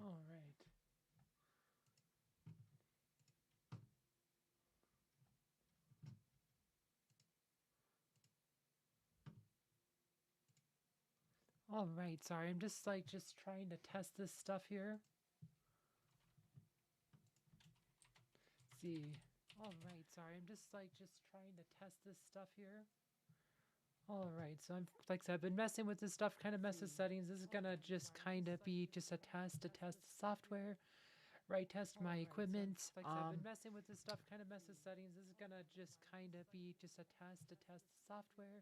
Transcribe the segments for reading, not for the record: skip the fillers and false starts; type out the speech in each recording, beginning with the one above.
All right. All right. Sorry, I'm just trying to test this stuff here. See. All right. Sorry, I'm just trying to test this stuff here. All right. So I'm like I said, I've been messing with this stuff, kind of mess the settings. This is gonna just kind of be just a test to test the software. Right, test my equipment. Like I said, I've been messing with this stuff, kind of mess the settings. This is gonna just kind of be just a test to test the software.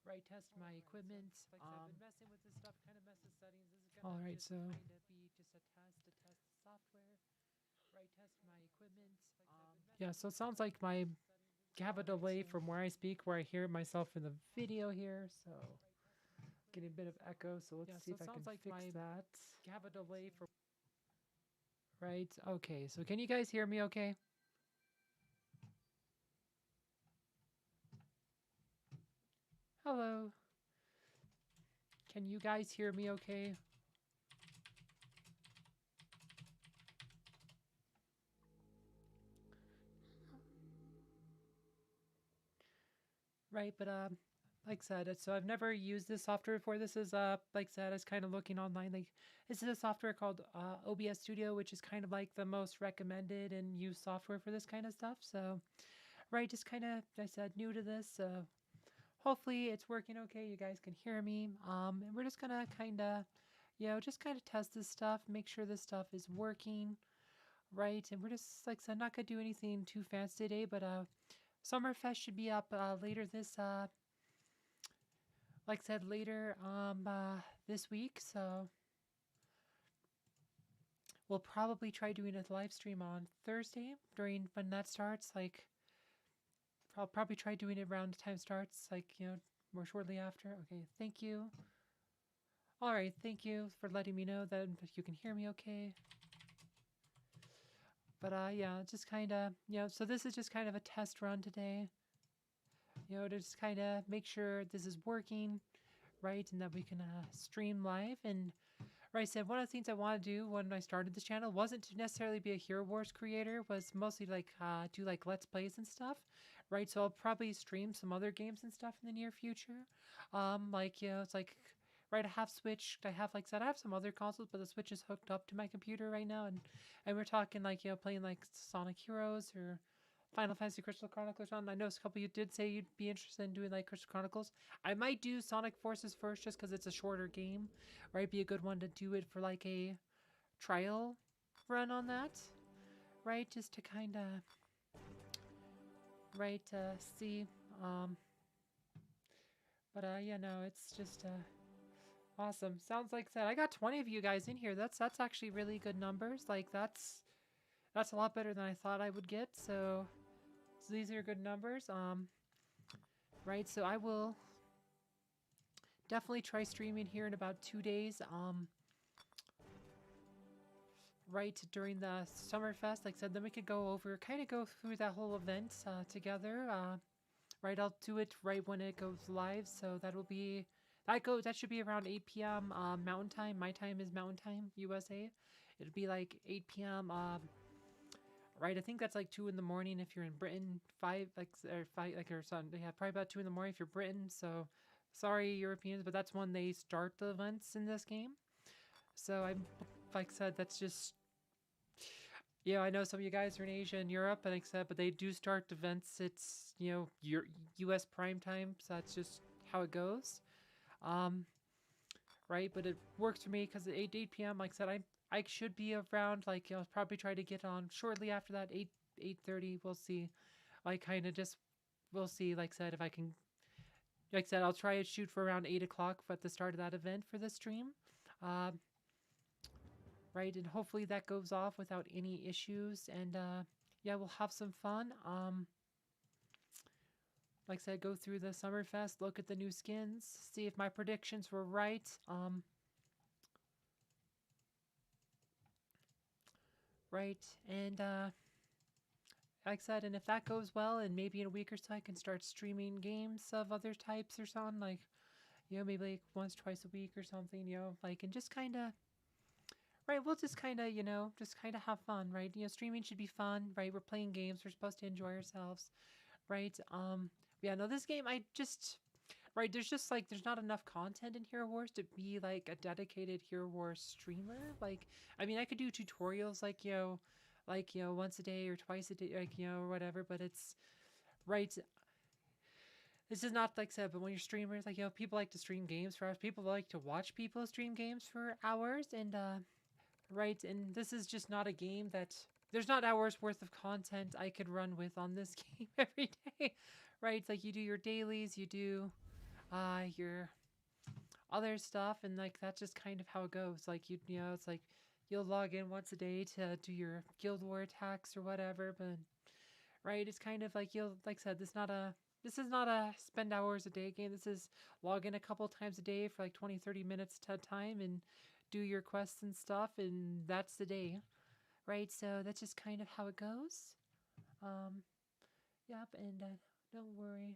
Right, test my equipment. Like I said, I've been messing with this stuff, kind of mess the settings. This is gonna just kind of be just a test to test the software. Right, test my equipment. Yeah, so it sounds like my have a delay from where I speak, where I hear myself in the video here. So getting a bit of echo. So let's see if I can fix that. Have a delay from right. Okay, so can you guys hear me? Okay. Hello. Can you guys hear me okay? Right, but like I said, so I've never used this software before. This is like I said, I was kind of looking online. Like this is a software called OBS Studio, which is kind of like the most recommended and used software for this kind of stuff. So right, just kind of like I said, new to this. So hopefully it's working okay. You guys can hear me. And we're just gonna kind of, just kind of test this stuff, make sure this stuff is working right. And we're just like I said, not gonna do anything too fancy today, but Summerfest should be up later this like I said later this week, so we'll probably try doing a live stream on Thursday during when that starts. Like I'll probably try doing it around the time starts, like more shortly after. Okay, thank you. All right, thank you for letting me know that you can hear me okay. But yeah, just kind of so this is just kind of a test run today. To just kind of make sure this is working right and that we can stream live. And right, I said one of the things I want to do when I started this channel wasn't to necessarily be a Hero Wars creator, was mostly like do like Let's Plays and stuff, right? So I'll probably stream some other games and stuff in the near future. Like it's like right, I have Switch. I have like I said, I have some other consoles, but the Switch is hooked up to my computer right now, and we're talking like playing like Sonic Heroes or Final Fantasy Crystal Chronicles on. I know a couple of you did say you'd be interested in doing like Crystal Chronicles. I might do Sonic Forces first just because it's a shorter game, right? Be a good one to do it for like a trial run on that, right? Just to kind of, right, see. Um, but yeah, no, it's just awesome. Sounds like that. I got 20 of you guys in here. That's actually really good numbers. Like that's a lot better than I thought I would get. So these are good numbers. Right. So I will definitely try streaming here in about 2 days. Right during the Summerfest, like I said, then we could go over, kind of go through that whole event together. Right, I'll do it right when it goes live, so that should be around 8 p.m. Mountain Time. My time is Mountain Time, USA. It'll be like 8 p.m. Right, I think that's like 2 in the morning if you're in Britain. Five like or something. Yeah, probably about 2 in the morning if you're Britain. So sorry, Europeans, but that's when they start the events in this game. So I'm like I said, that's just I know some of you guys are in Asia and Europe, and except, but they do start events. It's your U.S. prime time, so that's just how it goes. Um, right, but it works for me because at 8 p.m. Like I said, I should be around. Like I'll probably try to get on shortly after that, 8:30. We'll see. I kind of just we'll see. Like I said, if I can. Like I said, I'll try to shoot for around 8 o'clock at the start of that event for the stream. Um, right? And hopefully that goes off without any issues. And yeah, we'll have some fun. Like I said, go through the Summerfest, look at the new skins, see if my predictions were right. Right, and like I said, and if that goes well, and maybe in a week or so, I can start streaming games of other types or something, like maybe like once, twice a week or something, like, and just kind of right, we'll just kind of, just kind of have fun, right? Streaming should be fun, right? We're playing games, we're supposed to enjoy ourselves, right? Yeah, no, this game, I just, right, there's just like, there's not enough content in Hero Wars to be like a dedicated Hero Wars streamer. Like, I mean, I could do tutorials like, once a day or twice a day, like, or whatever, but it's, right, this is not like said, but when you're streamers, like, people like to stream games for hours. People like to watch people stream games for hours, and right, and this is just not a game that there's not hours worth of content I could run with on this game every day, right? It's like you do your dailies, you do your other stuff, and like that's just kind of how it goes. Like it's like you'll log in once a day to do your Guild War attacks or whatever, but right, it's kind of like you'll like I said, this is not a spend hours a day game. This is log in a couple times a day for like 20-30 minutes at a time and do your quests and stuff, and that's the day, right? So that's just kind of how it goes. Um, yep, and don't worry.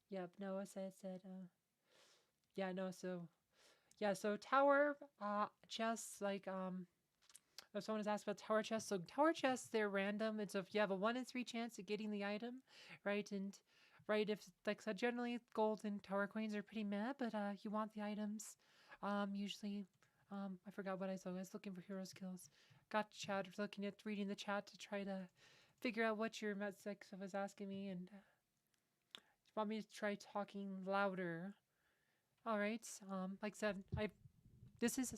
Yep, Noah said, yeah, no, so yeah, so tower chests, like if someone has asked about tower chests, so tower chests, they're random. It's if you have a 1 in 3 chance of getting the item, right? And right, if like I said, generally gold and tower coins are pretty meh, but you want the items. Usually, I forgot what I saw. I was looking for hero skills. Got chat, looking at reading the chat to try to figure out what your Metzex was asking me, and want me to try talking louder. All right. Like I said,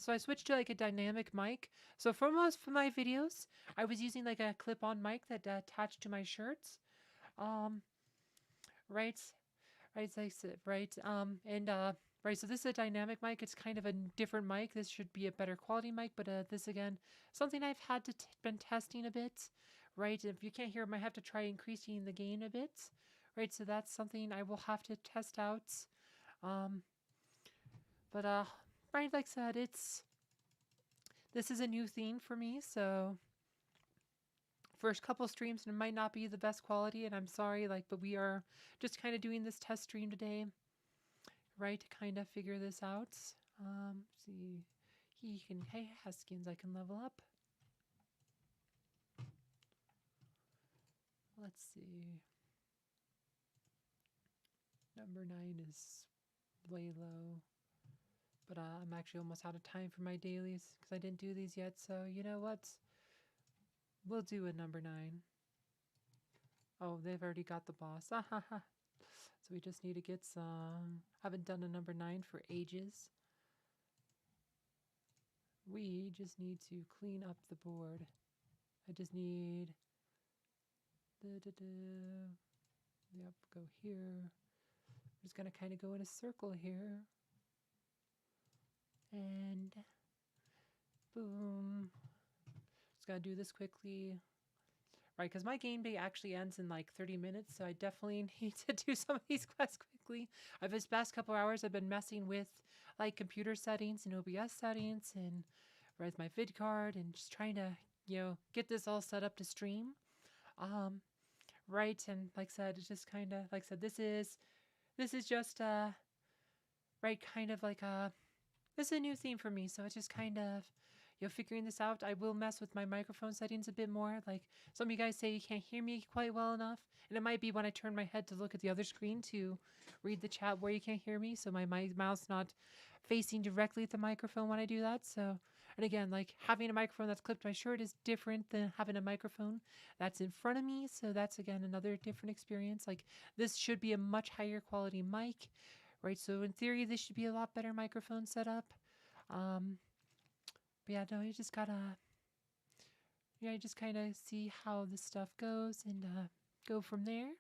I switched to like a dynamic mic. So for most of my videos, I was using like a clip-on mic that attached to my shirts. Um, right, right, like right, and right. So this is a dynamic mic. It's kind of a different mic. This should be a better quality mic, but this again, something I've had to been testing a bit. Right, if you can't hear, I might have to try increasing the gain a bit. Right, so that's something I will have to test out. Um, but right, like I said, this is a new theme for me, so first couple streams it might not be the best quality, and I'm sorry, like, but we are just kind of doing this test stream today, right, to kind of figure this out. See, hey, Haskins, I can level up. Let's see. Number 9 is way low, but I'm actually almost out of time for my dailies because I didn't do these yet, so you know what? We'll do a number 9. Oh, they've already got the boss. So we just need to get some. Haven't done a number 9 for ages. We just need to clean up the board. I just need. Yep, go here. I'm just gonna kind of go in a circle here. And boom. Just gotta do this quickly. Right, because my game day actually ends in like 30 minutes, so I definitely need to do some of these quests quickly. This past couple hours, I've been messing with like computer settings and OBS settings and with my vid card and just trying to, get this all set up to stream. Right, and like I said, it's just kind of, like I said, this is just, right, kind of like this is a new theme for me, so it's just kind of, figuring this out. I will mess with my microphone settings a bit more. Like some of you guys say you can't hear me quite well enough, and it might be when I turn my head to look at the other screen to read the chat where you can't hear me, so my mouse not facing directly at the microphone when I do that. So, and again, like having a microphone that's clipped to my shirt is different than having a microphone that's in front of me. So that's again another different experience. Like this should be a much higher quality mic, right? So in theory, this should be a lot better microphone setup. But yeah, no, you just gotta, you just kind of see how this stuff goes and go from there.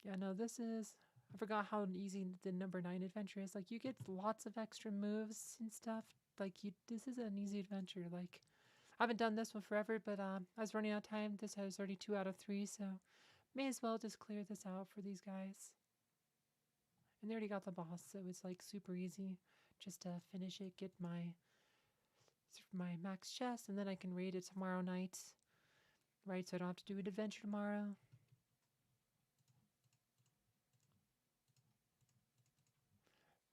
Yeah, no, this is, I forgot how easy the number 9 adventure is. Like, you get lots of extra moves and stuff. Like, this is an easy adventure. Like, I haven't done this one forever, but I was running out of time. This has already 2 out of 3, so may as well just clear this out for these guys. And they already got the boss, so it's like super easy. just to finish it, get my max chest, and then I can raid it tomorrow night. Right, so I don't have to do an adventure tomorrow.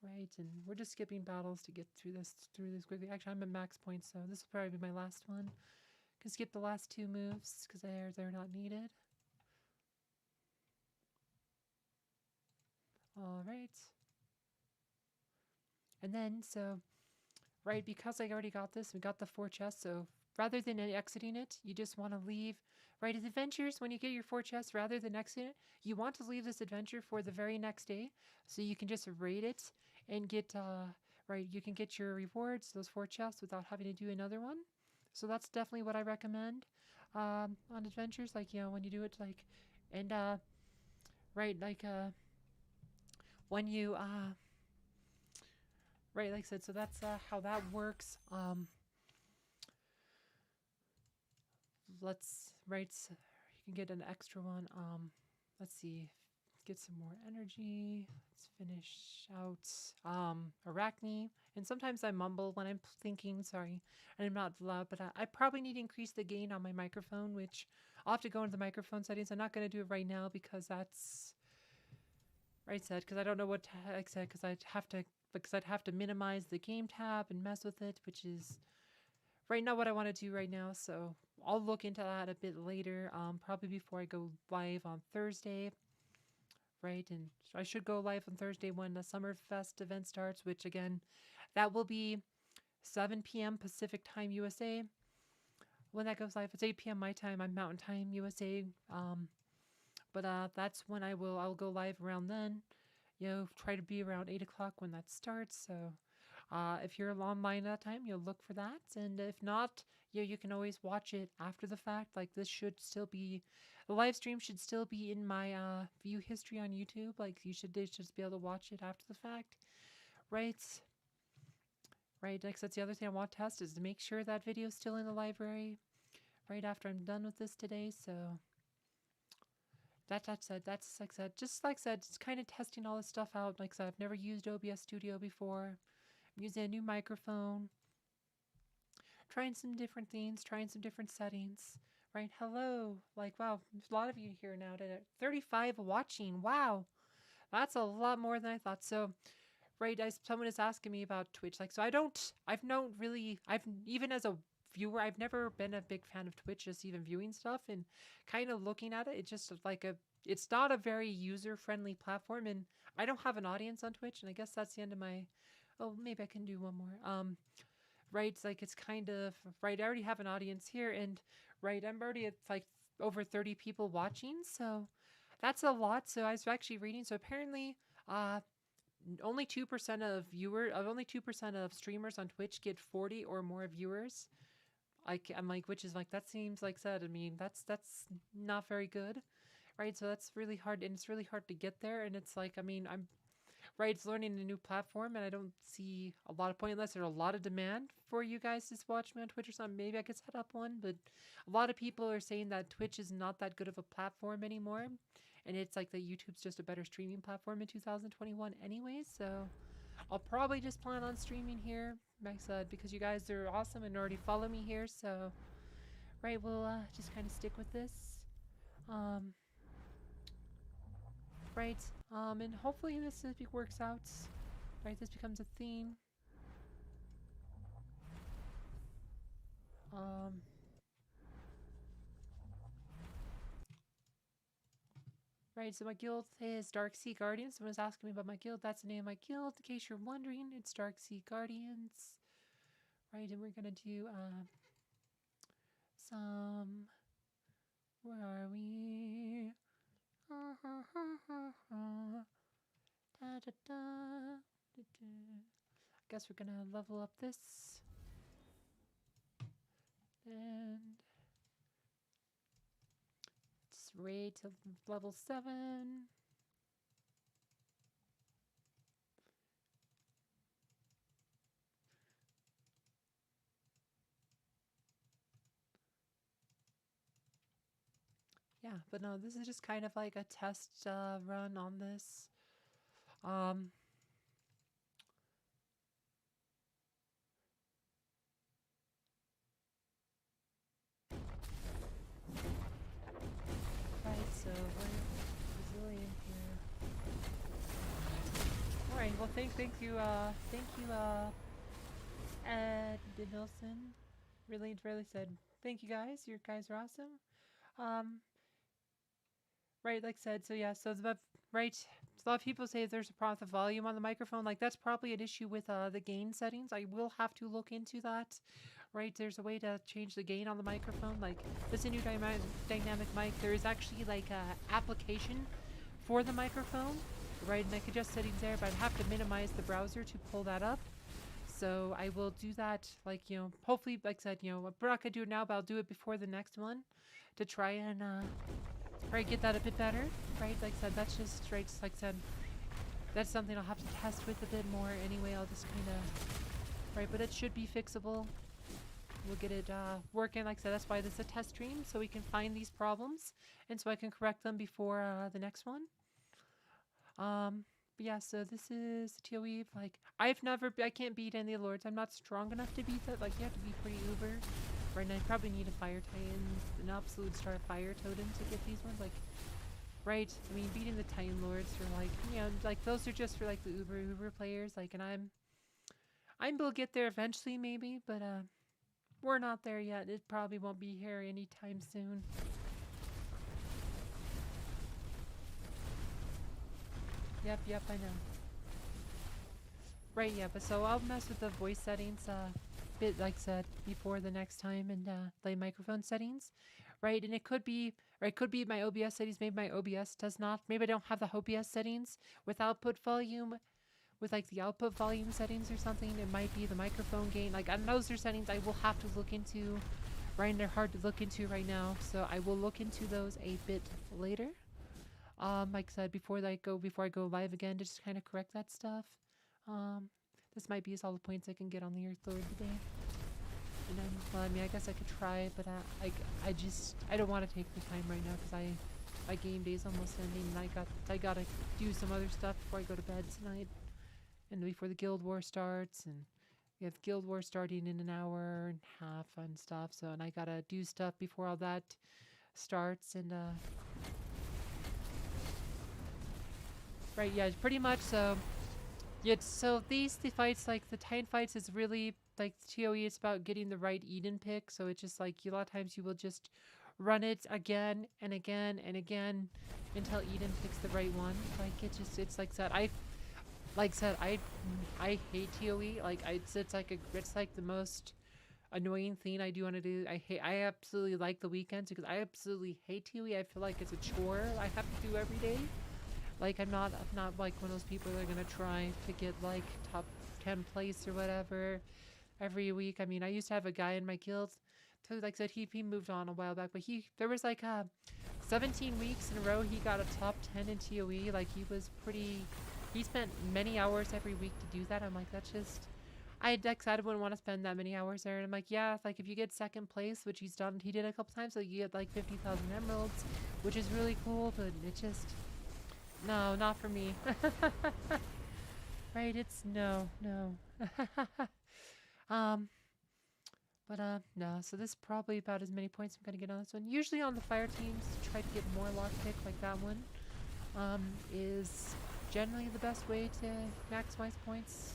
Right, and we're just skipping battles to get through this quickly. Actually, I'm at max points, so this will probably be my last one. Can skip the last 2 moves because they're not needed. All right. And then, so, right, because I already got this, we got the 4 chests, so rather than exiting it, you just want to leave, right, as adventures, when you get your 4 chests, rather than exit it, you want to leave this adventure for the very next day, so you can just raid it and get, right, you can get your rewards, those 4 chests, without having to do another one. So that's definitely what I recommend on adventures, like, you know, when you do it, like, and, right, like, when you, right, like I said, so that's how that works. Let's, right, so you can get an extra one. Let's see, get some more energy. Let's finish out Arachne. And sometimes I mumble when I'm thinking, sorry, and I'm not loud, but I probably need to increase the gain on my microphone, which I'll have to go into the microphone settings. I'm not going to do it right now because that's right said, because I don't know what to said, because I'd have to minimize the game tab and mess with it, which is right now what I want to do right now. So I'll look into that a bit later, probably before I go live on Thursday. Right, and I should go live on Thursday when the Summerfest event starts, which again, that will be 7 p.m. Pacific Time USA. When that goes live, it's 8 p.m. my time. I'm Mountain Time USA. But that's when I'll go live around then. You know, try to be around 8 o'clock when that starts. So if you're online at that time, you'll look for that. And if not, you can always watch it after the fact. Like this should still be, the live stream should still be in my view history on YouTube. Like you should just be able to watch it after the fact. Right? Right, next, that's the other thing I want to test is to make sure that video is still in the library right after I'm done with this today. So that's like I said, just like I said, it's kind of testing all this stuff out. Like I said, I've never used OBS Studio before. I'm using a new microphone, trying some different things, trying some different settings. Right, hello, like wow, there's a lot of you here now. 35 watching, wow, that's a lot more than I thought. So right, someone is asking me about Twitch. Like, so I've known really, even as a viewer, I've never been a big fan of Twitch, just even viewing stuff and kind of looking at it. It's just like it's not a very user-friendly platform, and I don't have an audience on Twitch, and I guess that's the end of my, oh, maybe I can do one more. Right, it's like, it's kind of, right, I already have an audience here, and right, I'm already at like over 30 people watching, so that's a lot. So I was actually reading, so apparently, only 2% only 2% of streamers on Twitch get 40 or more viewers. I'm like, which is like, that seems like said. I mean, that's not very good, right? So that's really hard, and it's really hard to get there. And it's like, I mean, I'm right. It's learning a new platform, and I don't see a lot of point unless there's a lot of demand for you guys to watch me on Twitch or something. Maybe I could set up one, but a lot of people are saying that Twitch is not that good of a platform anymore. And it's like that YouTube's just a better streaming platform in 2021 anyways. So I'll probably just plan on streaming here, like I said, because you guys are awesome and already follow me here. So, right, we'll just kind of stick with this. Right, and hopefully this works out. Right, this becomes a theme. Right, so my guild is Dark Sea Guardians. Someone was asking me about my guild. That's the name of my guild. In case you're wondering, it's Dark Sea Guardians. Right, and we're gonna do some. Where are we? Guess we're gonna level up this. And it's raid to level 7. Yeah, but no, this is just kind of like a test run on this. thank you, Ed Nilsson. Really said, thank you guys. You guys are awesome. Um, right, like said, so yeah, so the right. A lot of people say there's a problem with the volume on the microphone. Like that's probably an issue with the gain settings. I will have to look into that. Right, there's a way to change the gain on the microphone. Like this new dynamic mic, there is actually like a application for the microphone. Right, and I could adjust settings there, but I'd have to minimize the browser to pull that up. So I will do that, like, you know, hopefully, like I said, you know, we're not going to do it now, but I'll do it before the next one to try and, right, get that a bit better, right? Like I said, that's just, right, just like I said, that's something I'll have to test with a bit more anyway. I'll just kind of, right, but it should be fixable. We'll get it working. Like I said, that's why this is a test stream, so we can find these problems, and so I can correct them before the next one. But yeah, so this is TOE. Like, I can't beat any of the lords. I'm not strong enough to beat that. Like, you have to be pretty uber. Right now, I probably need a fire titan, an absolute star fire totem to get these ones. Like, right? I mean, beating the titan lords are like, you know, like those are just for like the uber players. Like, and I will get there eventually, maybe, but we're not there yet. It probably won't be here anytime soon. Yep, I know. Right, yeah, but so I'll mess with the voice settings bit, like said before the next time, and play microphone settings, right? And it could be my OBS settings. Maybe my OBS does not. Maybe I don't have the OBS settings with output volume, with like the output volume settings or something. It might be the microphone gain. Like, and those are settings I will have to look into. Right, and they're hard to look into right now, so I will look into those a bit later. Like I said, before I go live again, to just kind of correct that stuff. This might be all the points I can get on the Earth Lord today. And then, well, I mean, I guess I could try, but I don't want to take the time right now because my game day's almost ending, and I gotta do some other stuff before I go to bed tonight, and before the Guild War starts, and we have Guild War starting in an hour and a half and stuff. So, and I gotta do stuff before all that starts, and right, yeah, pretty much. So, yeah, so the fights, like the Titan fights, is really like TOE. It's about getting the right Eden pick. So it's just like a lot of times you will just run it again and again and again until Eden picks the right one. Like it's like that. I hate TOE. Like it's like the most annoying thing I do want to do. I absolutely like the weekends because I absolutely hate TOE. I feel like it's a chore I have to do every day. Like, I'm not like one of those people that are gonna try to get like top 10 place or whatever every week. I mean, I used to have a guy in my guild who, like I said, he moved on a while back, but there was like 17 weeks in a row he got a top 10 in TOE. Like, he spent many hours every week to do that. I'm like, that's just, I wouldn't want to spend that many hours there. And I'm like, yeah, like if you get second place, which he did a couple times, so you get like 50,000 emeralds, which is really cool, but it just, no, not for me. Right, it's no. No, so this is probably about as many points I'm gonna get on this one. Usually on the fire teams, to try to get more lockpick like that one, is generally the best way to maximize points.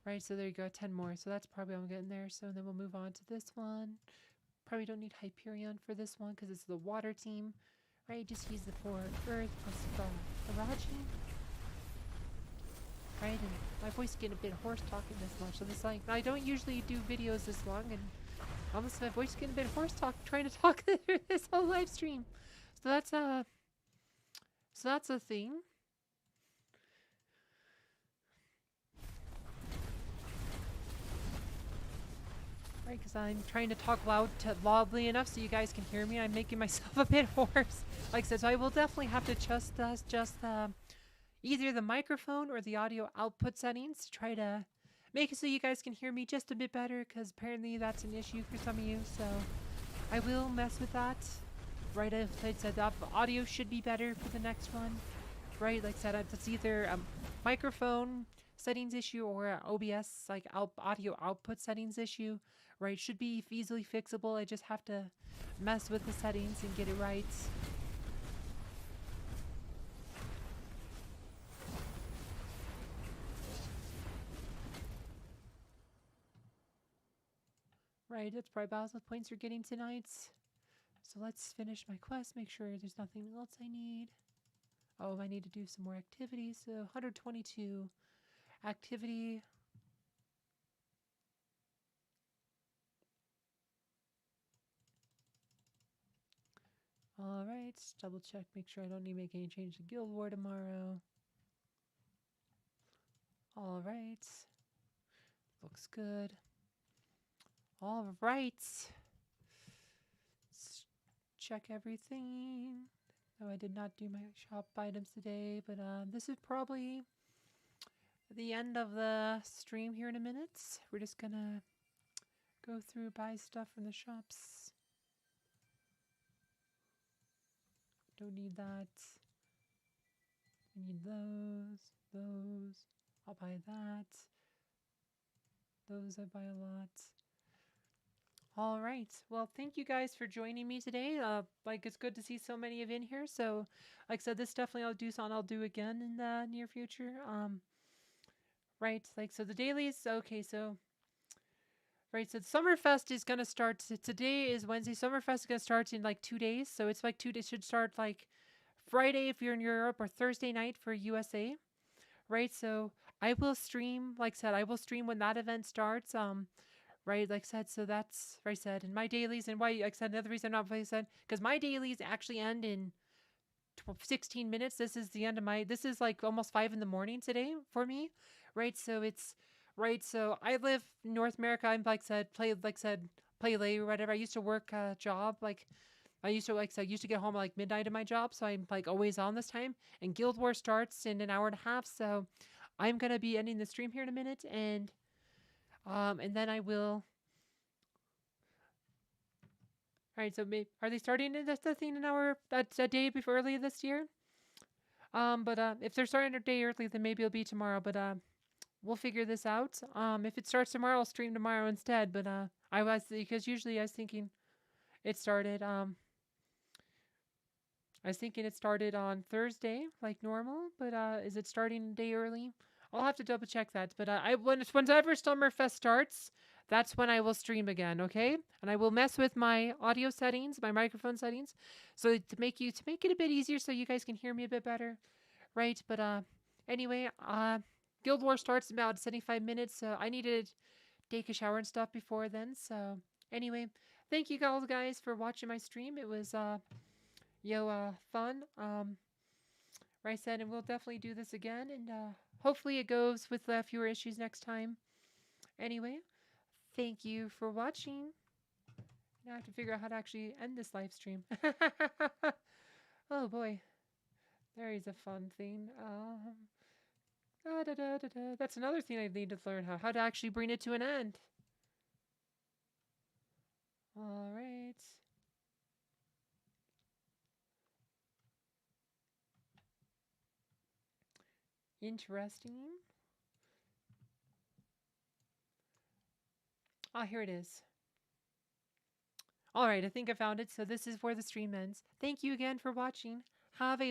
Right, so there you go, 10 more. So that's probably what I'm getting there. So then we'll move on to this one. Probably don't need Hyperion for this one because it's the water team. Right, just use the 4 Earth plus Araji. Right, and my voice is getting a bit hoarse talking this much. So this, like, I don't usually do videos this long, and almost my voice is getting a bit hoarse trying to talk through this whole live stream. So that's a thing. Right, because I'm trying to talk loudly enough so you guys can hear me. I'm making myself a bit hoarse. Like I said, so I will definitely have to adjust either the microphone or the audio output settings to try to make it so you guys can hear me just a bit better, because apparently that's an issue for some of you. So I will mess with that. Right, as I said, the audio should be better for the next one. Right, like I said, it's either a microphone settings issue or an OBS like audio output settings issue. Right, should be easily fixable. I just have to mess with the settings and get it right. Right, that's probably about the points you're getting tonight. So let's finish my quest, make sure there's nothing else I need. Oh, I need to do some more activities. So 122 activity. All right, double check, make sure I don't need to make any change to Guild War tomorrow. All right, looks good. All right, let's check everything. No, I did not do my shop items today, but this is probably the end of the stream here in a minute. We're just gonna go through, buy stuff from the shops. Don't need that. I need those. I'll buy that. Those I buy a lot. All right. Well, thank you guys for joining me today. Like it's good to see so many of you in here. So, like I said, this definitely I'll do again in the near future. Right. Like so, the dailies. Okay. So, right. So, Summerfest is gonna start today. Is Wednesday. Summerfest is gonna start in like 2 days. So it's like 2 days. Should start like Friday if you're in Europe or Thursday night for USA. Right. So I will stream. Like I said, I will stream when that event starts. Right, like I said, so that's right. I said, and my dailies, and why, like I said, another reason I'm not playing said, because my dailies actually end in 16 minutes. This is the end of my, this is like almost 5 in the morning today for me, right? So it's, right, so I live in North America. I'm like said, play late or whatever. I used to work a job, like, I used to, like I said, used to get home at like midnight at my job. So I'm like always on this time. And Guild War starts in an hour and a half. So I'm going to be ending the stream here in a minute. And then I will. All right, so are they starting the thing an hour that's a day before early this year? But if they're starting a day early, then maybe it'll be tomorrow. But we'll figure this out. If it starts tomorrow, I'll stream tomorrow instead. But I was because usually I was thinking it started. I was thinking it started on Thursday like normal. But is it starting a day early? I'll have to double check that. But whenever Summerfest starts, that's when I will stream again, okay? And I will mess with my audio settings, my microphone settings, so to make it a bit easier so you guys can hear me a bit better, right? But anyway, Guild War starts in about 75 minutes, so I needed to take a shower and stuff before then. So anyway, thank you all guys for watching my stream. It was fun. Right, said, and we'll definitely do this again, and hopefully it goes with fewer issues next time. Anyway, thank you for watching. Now I have to figure out how to actually end this live stream. Oh boy, there is a fun thing. That's another thing I need to learn how to actually bring it to an end. All right. Interesting. Ah, here it is. All right, I think I found it. So this is where the stream ends. Thank you again for watching. Have a